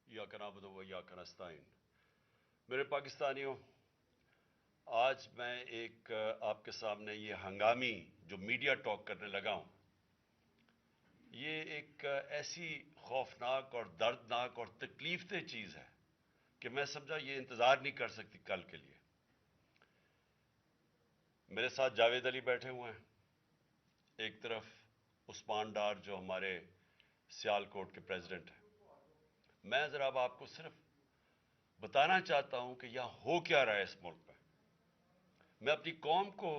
इय्याक नअबुदु व इय्याक नस्तईन। मेरे पाकिस्तानियों, आज मैं एक आपके सामने ये हंगामी जो मीडिया टॉक करने लगा हूं, ये एक ऐसी खौफनाक और दर्दनाक और तकलीफदेह चीज़ है कि मैं समझा ये इंतज़ार नहीं कर सकती कल के लिए। मेरे साथ जावेद अली बैठे हुए हैं, एक तरफ उस्मान डार जो हमारे सियालकोट के प्रेसिडेंट हैं। मैं ज़रा अब आपको सिर्फ बताना चाहता हूं कि यहां हो क्या रहा है इस मुल्क में। मैं अपनी कौम को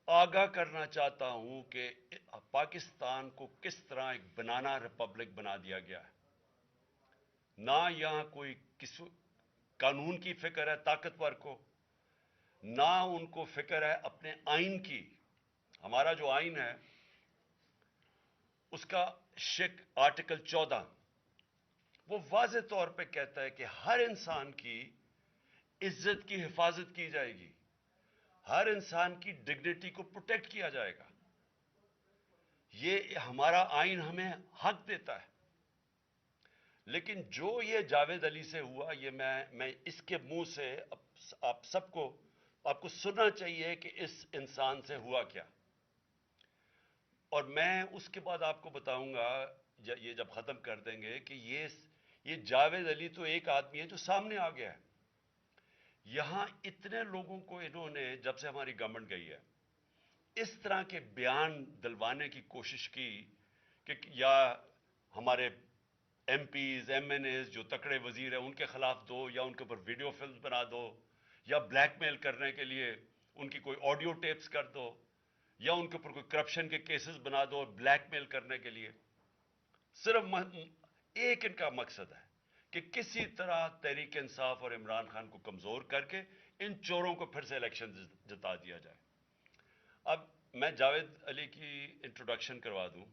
आगाह करना चाहता हूं कि पाकिस्तान को किस तरह एक बनाना रिपब्लिक बना दिया गया है। ना यहां कोई किस कानून की फिक्र है ताकतवर को, ना उनको फिक्र है अपने आइन की। हमारा जो आइन है उसका आर्टिकल 14 वो वाज़ेह तौर पे कहता है कि हर इंसान की इज्जत की हिफाजत की जाएगी, हर इंसान की डिग्निटी को प्रोटेक्ट किया जाएगा। ये हमारा आइन हमें हक देता है। लेकिन जो ये जावेद अली से हुआ, ये मैं इसके मुंह से आप सबको आपको सुनना चाहिए कि इस इंसान से हुआ क्या। और मैं उसके बाद आपको बताऊंगा, ये जब खत्म कर देंगे, कि ये जावेद अली तो एक आदमी है जो सामने आ गया है। यहां इतने लोगों को इन्होंने, जब से हमारी गवर्नमेंट गई है, इस तरह के बयान दिलवाने की कोशिश की कि या हमारे एमपीज एमएनएज जो तकड़े वजीर हैं उनके खिलाफ दो, या उनके ऊपर वीडियो फिल्म बना दो, या ब्लैकमेल करने के लिए उनकी कोई ऑडियो टेप्स कर दो, या उनके ऊपर कोई करप्शन के केसेस बना दो ब्लैकमेल करने के लिए। सिर्फ एक इनका मकसद है कि किसी तरह तहरीक इंसाफ और इमरान खान को कमजोर करके इन चोरों को फिर से इलेक्शन जिता दिया जाए। अब मैं जावेद अली की इंट्रोडक्शन करवा दूं।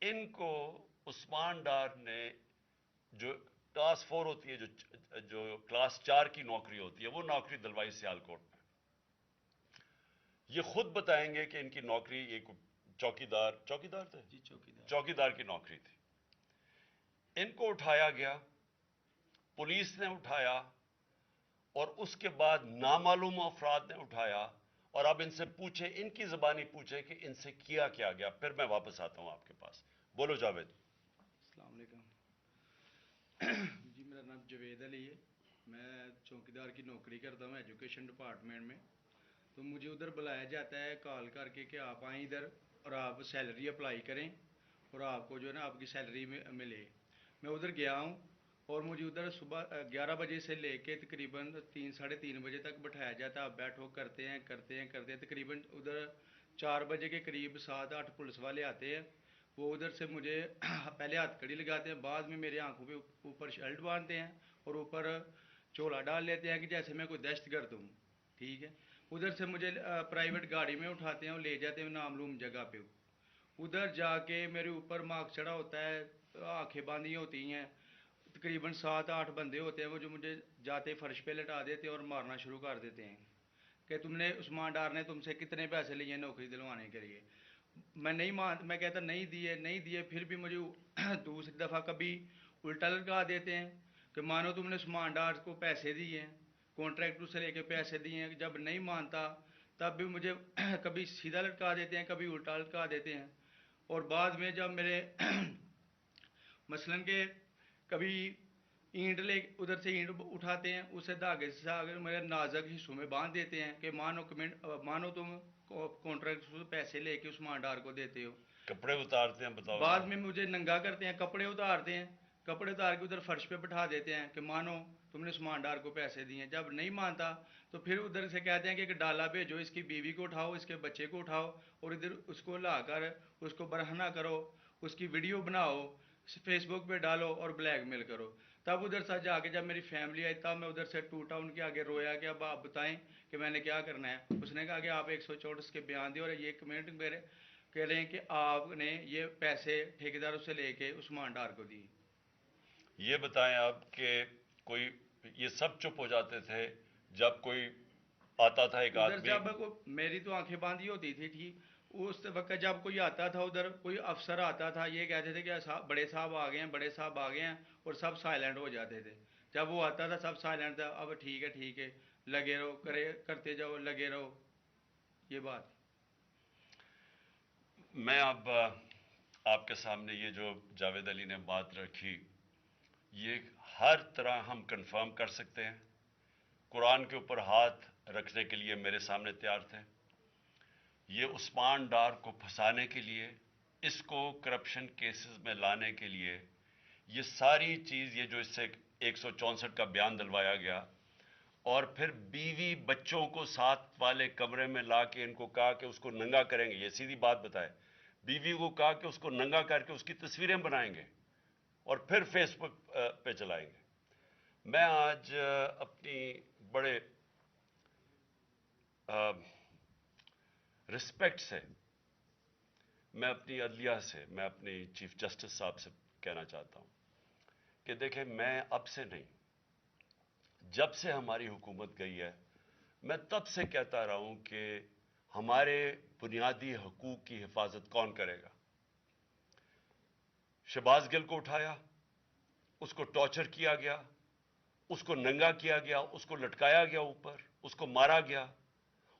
इनको उस्मान डार ने, जो क्लास 4 होती है, जो क्लास 4 की नौकरी होती है, वो नौकरी दिलवाई सियालकोट में। ये खुद बताएंगे कि इनकी नौकरी एक चौकीदार थे जी, चौकीदार की नौकरी थी। इनको उठाया गया, पुलिस ने उठाया, और उसके बाद नामालूम अफराद ने उठाया, और अब इनसे पूछे, इनकी ज़बानी पूछे कि इनसे किया क्या गया। फिर मैं वापस आता हूं आपके पास। बोलो जावेद। अस्सलाम वालेकुम। जी, मेरा नाम जवेद अली है। मैं चौकीदार की नौकरी करता हूँ एजुकेशन डिपार्टमेंट में। तो मुझे उधर बुलाया जाता है कॉल करके कि आप आएँ इधर और आप सैलरी अप्लाई करें और आपको जो है ना आपकी सैलरी मिले। मैं उधर गया हूँ और मुझे उधर सुबह 11 बजे से लेके तकरीबन 3 साढ़े 3 बजे तक बैठाया जाता है। आप बैठो, करते हैं तकरीबन उधर 4 बजे के करीब 7-8 पुलिस वाले आते हैं। वो उधर से मुझे पहले हथकड़ी लगाते हैं, बाद में मेरे आंखों पे ऊपर शर्ट बांधते हैं और ऊपर चोला डाल लेते हैं कि जैसे मैं कोई दहशतगर्द हूँ। ठीक है। उधर से मुझे प्राइवेट गाड़ी में उठाते हैं और ले जाते हैं नामलूम जगह पे। उधर जाके मेरे ऊपर मार्क्स चढ़ा होता है, आंखें बांधी होती हैं। तकरीबन 7-8 बंदे होते हैं वो, जो मुझे जाते फर्श पे लटा देते हैं और मारना शुरू कर देते हैं कि तुमने, उस्मान डार ने तुमसे कितने पैसे लिए नौकरी दिलवाने के लिए। मैं कहता नहीं दिए। फिर भी मुझे दूसरी दफ़ा कभी उल्टा लटका देते हैं कि मानो तुमने उस्मान डार को पैसे दिए हैं, कॉन्ट्रैक्टर से लेके पैसे दिए हैं। जब नहीं मानता तब भी मुझे कभी सीधा लटका देते हैं, कभी उल्टा लटका देते हैं। और बाद में जब मेरे मसलन के कभी ईंट ले उधर से ईंट उठाते हैं, उसे धागे से आगे मेरे नाजुक हिस्सों में बांध देते हैं कि मानो तुम कॉन्ट्रैक्ट से पैसे लेके उस्मान डार को देते हो। कपड़े उतारते हैं, बताओ बाद जरा। में मुझे नंगा करते हैं, कपड़े उतार के उधर फर्श पे बिठा देते हैं कि मानो तुमने उस्मान डार को पैसे दिए। जब नहीं मानता तो फिर उधर से कहते हैं कि एक डाला भेजो, इसकी बीवी को उठाओ, इसके बच्चे को उठाओ और इधर उसको लाकर उसको बरहना करो, उसकी वीडियो बनाओ, फेसबुक पे डालो और ब्लैकमेल करो। तब उधर से जाके जब मेरी फैमिली आई तब मैं उधर से टूटा, उनके आगे रोया कि अब आप बताएं कि मैंने क्या करना है। उसने कहा कि आप 124 के बयान दिए और ये कमेंट मेरे कह रहे हैं कि आपने ये पैसे ठेकेदारों से लेके उस्मान डार को दिए। ये बताएं आप कि कोई, ये सब चुप हो जाते थे जब कोई आता था एक उधर आदमी। जब को मेरी तो आंखें बांधी होती थी, ठीक। اس وقت جب کوئی آتا تھا ادھر، کوئی افسر آتا تھا، یہ کہتے تھے کہ بڑے صاحب آ گئے ہیں، بڑے صاحب آ گئے ہیں، اور سب سائلنٹ ہو جاتے تھے۔ جب وہ آتا تھا سب سائلنٹ تھا، اب ٹھیک ہے لگے رہو، کرتے جاؤ، لگے رہو، یہ بات۔ میں اب آپ کے سامنے یہ جو جاوید علی نے بات رکھی، یہ ہر طرح ہم کنفرم کر سکتے ہیں۔ قرآن کے اوپر ہاتھ رکھنے کے لیے میرے سامنے تیار تھے، یہ عثمان ڈار کو پھنسانے کے لیے، اس کو کرپشن کیسز میں لانے کے لیے، یہ ساری چیز، یہ جو اس سے 164 کا بیان دلوایا گیا، اور پھر بیوی بچوں کو ساتھ والے کمرے میں لا کے ان کو کہا کہ اس کو ننگا کریں گے، یہ سیدھی بات بتائے، بیوی کو کہا کہ اس کو ننگا کر کے اس کی تصویریں بنائیں گے اور پھر فیس بک پہ چلائیں گے۔ میں آج اپنی بڑے رسپیکٹ سے، میں اپنی عدلیہ سے، میں اپنی چیف جسٹس صاحب سے کہنا چاہتا ہوں کہ دیکھیں، میں اب سے نہیں، جب سے ہماری حکومت گئی ہے، میں تب سے کہتا رہا ہوں کہ ہمارے بنیادی حقوق کی حفاظت کون کرے گا؟ شہباز گل کو اٹھایا، اس کو ٹارچر کیا گیا، اس کو ننگا کیا گیا، اس کو لٹکایا گیا اوپر، اس کو مارا گیا،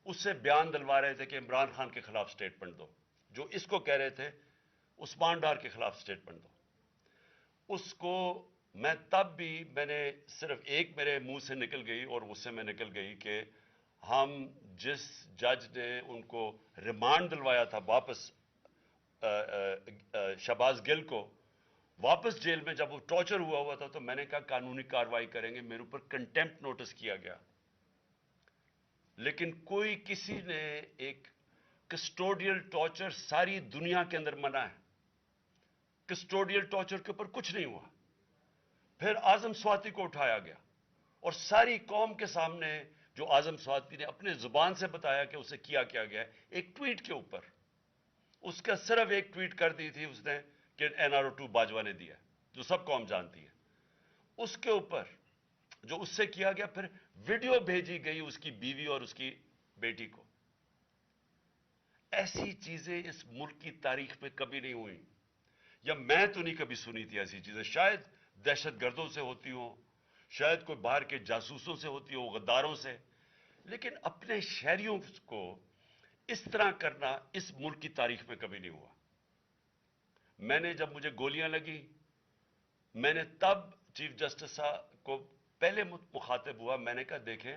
اس سے بیان دلوا رہے تھے کہ عمران خان کے خلاف سٹیٹمنٹ دو، جو اس کو کہہ رہے تھے عثمان ڈار کے خلاف سٹیٹمنٹ دو۔ اس کو میں تب بھی، میں نے صرف ایک میرے منہ سے نکل گئی اور اس سے میں نکل گئی کہ ہم جس جج نے ان کو ریمانڈ دلوایا تھا واپس، شہباز گل کو واپس جیل میں، جب وہ ٹارچر ہوا تھا، تو میں نے کہا قانونی کارروائی کریں گے، میرے اوپر کنٹیمپٹ نوٹس کیا گیا، لیکن کوئی کسی نے ایک کسٹوڈیل ٹارچر ساری دنیا کے اندر منع ہے، کسٹوڈیل ٹارچر کے اوپر کچھ نہیں ہوا۔ پھر اعظم سواتی کو اٹھایا گیا اور ساری قوم کے سامنے جو اعظم سواتی نے اپنے زبان سے بتایا کہ اسے کیا گیا ہے، ایک ٹویٹ کے اوپر، اس کا صرف ایک ٹویٹ کر دی تھی اس نے کہ NRO2 باجوہ نے دیا، جو سب قوم جانتی ہے، اس کے اوپر جو اس سے کیا گیا، پھر ویڈیو بھیجی گئی اس کی بیوی اور اس کی بیٹی کو۔ ایسی چیزیں اس ملک کی تاریخ میں کبھی نہیں ہوئی، یا میں تو نہیں کبھی سنی تھی ایسی چیزیں، شاید دہشت گردوں سے ہوتی ہوں، شاید کوئی باہر کے جاسوسوں سے ہوتی ہو، غداروں سے، لیکن اپنے شہریوں کو اس طرح کرنا اس ملک کی تاریخ میں کبھی نہیں ہوا۔ میں نے جب مجھے گولیاں لگی، میں نے تب چیف جسٹس صاحب کو پہلے مخاطب ہوا، میں نے کہا دیکھیں،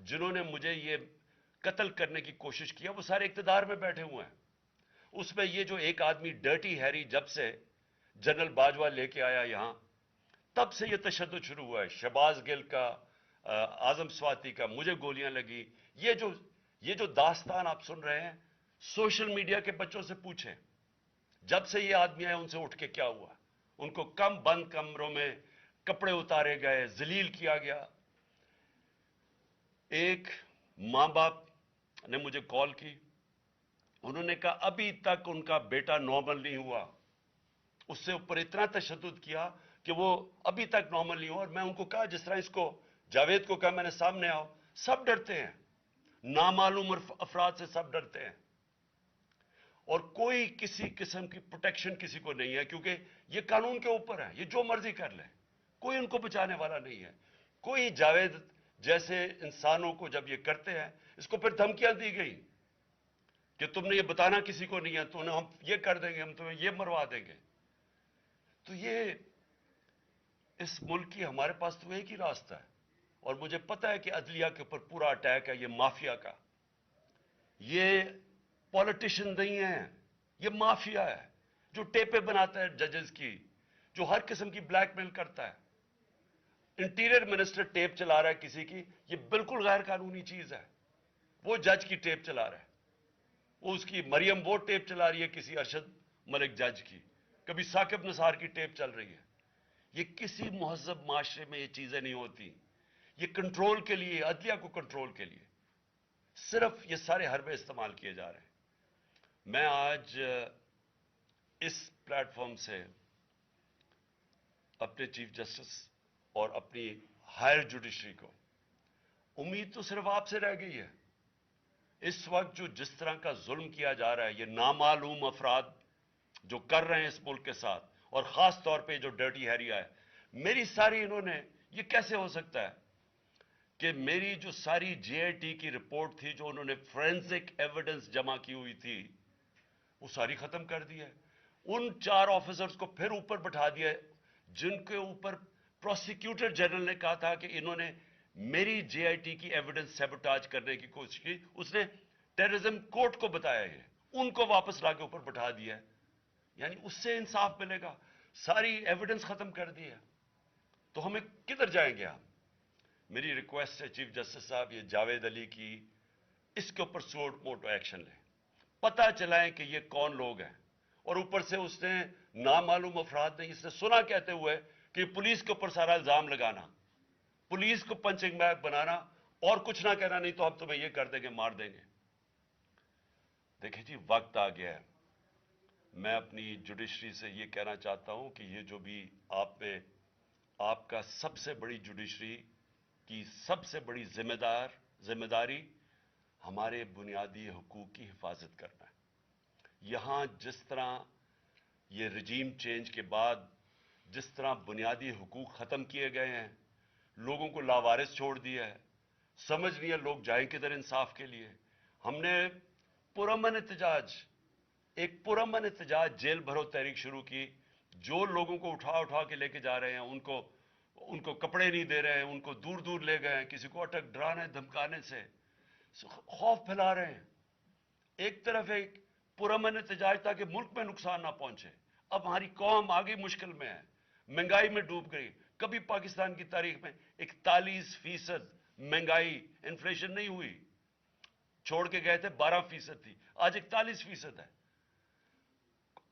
جنہوں نے مجھے یہ قتل کرنے کی کوشش کیا وہ سارے اقتدار میں بیٹھے ہوئے ہیں، اس میں یہ جو ایک آدمی ڈرٹی ہیری جب سے جنرل باجوہ لے کے آیا یہاں، تب سے یہ تشدد شروع ہوا ہے، شہباز گل کا، اعظم سواتی کا، مجھے گولیاں لگی، یہ جو داستان آپ سن رہے ہیں، سوشل میڈیا کے بچوں سے پوچھیں، جب سے یہ آدمی آئے ان سے اٹھ کے کیا ہوا، ان کو کم بند کمروں میں کپڑے اتارے گئے، ذلیل کیا گیا۔ ایک ماں باپ نے مجھے کال کی، انہوں نے کہا ابھی تک ان کا بیٹا نارمل نہیں ہوا، اس سے اوپر اتنا تشدد کیا کہ وہ ابھی تک نارمل نہیں ہوا، اور میں ان کو کہا جس طرح اس کو جاوید کو کہا میں نے سامنے آؤ، سب ڈرتے ہیں، نامعلوم افراد سے سب ڈرتے ہیں، اور کوئی کسی قسم کی پروٹیکشن کسی کو نہیں ہے، کیونکہ یہ قانون کے اوپر ہے، یہ جو مرضی کر لیں، کوئی ان کو بچانے والا نہیں ہے۔ کوئی جاوید جیسے انسانوں کو جب یہ کرتے ہیں، اس کو پھر دھمکیاں دی گئی کہ تم نے یہ بتانا کسی کو نہیں ہے، تو ہم یہ کر دیں گے، ہم تمہیں یہ مروا دیں گے۔ تو یہ اس ملک کی، ہمارے پاس تو ایک ہی راستہ ہے، اور مجھے پتا ہے کہ عدلیہ کے اوپر پورا اٹیک ہے، یہ مافیا کا، یہ پولیٹیشن نہیں ہے، یہ مافیا ہے جو ٹیپیں بناتا ہے ججز کی، جو ہر قسم کی بلیک میل کرتا ہے۔ انٹیریئر منسٹر ٹیپ چلا رہا ہے کسی کی، یہ بالکل غیر قانونی چیز ہے، وہ جج کی ٹیپ چلا رہا ہے، وہ اس کی مریم وہ ٹیپ چلا رہی ہے کسی ارشد ملک جج کی، کبھی ثاقب نثار کی ٹیپ چل رہی ہے۔ یہ کسی مہذب معاشرے میں یہ چیزیں نہیں ہوتی، یہ کنٹرول کے لیے، عدلیہ کو کنٹرول کے لیے صرف یہ سارے حربے استعمال کیے جا رہے ہیں۔ میں آج اس پلیٹ فارم سے اپنے چیف جسٹس اور اپنی ہائر جوڈیشری کو، امید تو صرف آپ سے رہ گئی ہے इस वक्त जो जिस तरह का जुल्म किया जा रहा है, ये नामालूम अफराद जो कर रहे हैं इस मुल्क के साथ, और खास तौर पे जो डर्टी हैरिया है, मेरी सारी इन्होंने, ये कैसे हो सकता है कि मेरी जो सारी जेआईटी की रिपोर्ट थी, जो उन्होंने फोरेंसिक एविडेंस जमा की हुई थी, वो सारी खत्म कर दी है। उन 4 ऑफिसर्स को फिर ऊपर बैठा दिया है जिनके ऊपर प्रोसिक्यूटर जनरल ने कहा था कि इन्होंने मेरी जेआईटी की एविडेंस सैबोटाज करने की कोशिश की। उसने टेररिज्म कोर्ट को बताया है, उनको वापस लाके ऊपर बैठा दिया है। यानी उससे इंसाफ मिलेगा? सारी एविडेंस खत्म कर दी है, तो हमें किधर जाएंगे हम? मेरी रिक्वेस्ट है चीफ जस्टिस साहब, ये जावेद अली की, इसके ऊपर सोड मोटो एक्शन लें, पता चलाएं कि ये कौन लोग हैं। और ऊपर से उसने नामालूम अफराद ने इसने सुना कहते हुए कि पुलिस के ऊपर सारा इल्जाम लगाना, पुलिस को पंचिंग बैग बनाना, और कुछ ना कहना, नहीं तो हम तुम्हें ये कर देंगे, मार देंगे। देखिए जी, वक्त आ गया है। मैं अपनी जुडिशरी से ये कहना चाहता हूं कि ये जो भी आप में, आपका सबसे बड़ी जुडिशरी की सबसे बड़ी जिम्मेदारी हमारे बुनियादी हुकूक की हिफाजत करना है। यहां जिस तरह ये रजीम चेंज के बाद जिस तरह बुनियादी हुकूक खत्म किए गए हैं, लोगों को लावारिस छोड़ दिया है, समझ नहीं है लोग जाएं किधर इंसाफ के लिए। हमने पुरअमन एहतजाज जेल भरो तहरीक शुरू की। जो लोगों को उठा उठा के लेके जा रहे हैं, उनको कपड़े नहीं दे रहे हैं, उनको दूर दूर ले गए हैं, किसी को अटक डराने धमकाने से खौफ फैला रहे हैं। एक तरफ एक पुरअमन एहतजाज ताकि मुल्क में नुकसान ना पहुंचे। अब हमारी कौम आगे मुश्किल में है, महंगाई में डूब गई। कभी पाकिस्तान की तारीख में 41% महंगाई, इन्फ्लेशन नहीं हुई। छोड़ के गए थे 12% थी, आज 41% है।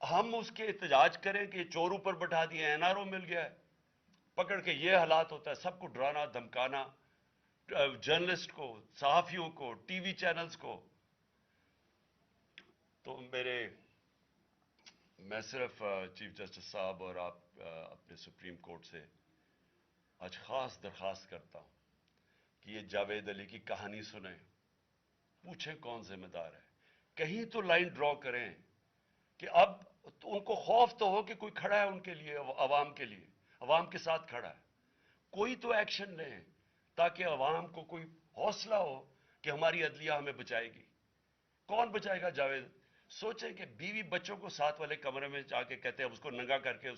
हम उसके एहतजाज करें कि चोर ऊपर बैठा दिए, एनआरओ मिल गया है, पकड़ के ये हालात होता है। सबको डराना धमकाना, जर्नलिस्ट को, सहाफियों को, टीवी चैनल्स को। तो मैं सिर्फ चीफ जस्टिस साहब और आप अपने सुप्रीम कोर्ट से आज खास दरखास्त करता हूं कि ये जावेद अली की कहानी सुने, पूछें कौन जिम्मेदार है, कहीं तो लाइन ड्रॉ करें कि अब तो उनको खौफ तो हो कि कोई खड़ा है उनके लिए, अवाम के लिए, अवाम के साथ खड़ा है। कोई तो एक्शन लें ताकि अवाम को कोई हौसला हो कि हमारी अदलिया हमें बचाएगी। कौन बचाएगा जावेद? सोचें कि बीवी बच्चों को साथ वाले कमरे में जाके कहते हैं उसको नंगा करके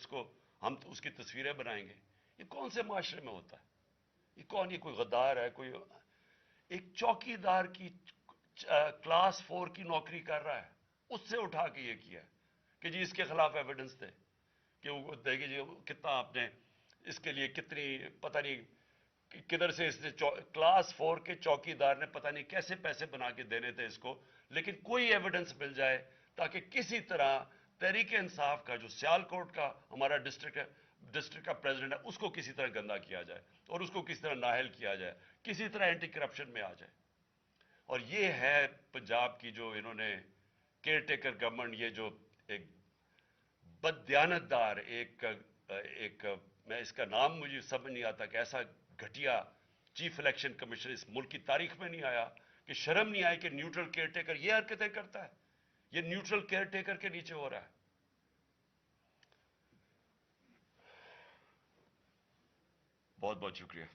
हम तो उसकी तस्वीरें बनाएंगे। ये कौन से माशरे में होता है? ये कौन, ये कोई गद्दार है? कोई एक चौकीदार की क्लास 4 की नौकरी कर रहा है, उससे उठा के ये किया कि जी इसके खिलाफ एविडेंस दे, कि वो देगी जी कितना आपने इसके लिए कितनी, पता नहीं किधर से इसने, क्लास 4 के चौकीदार ने पता नहीं कैसे पैसे बना के देने थे इसको, लेकिन कोई एविडेंस मिल जाए ताकि किसी तरह तहरीक इंसाफ का जो सियालकोट का हमारा डिस्ट्रिक्ट का प्रेसिडेंट है, उसको किसी तरह गंदा किया जाए और उसको किसी तरह नाअहल किया जाए, किसी तरह एंटी करप्शन में आ जाए। और ये है पंजाब की जो इन्होंने केयर टेकर गवर्नमेंट, ये जो एक बददियानतदार एक मैं इसका नाम मुझे समझ नहीं आता कि ऐसा घटिया चीफ इलेक्शन कमिश्नर इस मुल्क की तारीख में नहीं आया, कि शर्म नहीं आई कि न्यूट्रल केयर टेकर ये हरकतें करता है। ये न्यूट्रल केयर टेकर के नीचे हो रहा है। बहुत बहुत शुक्रिया।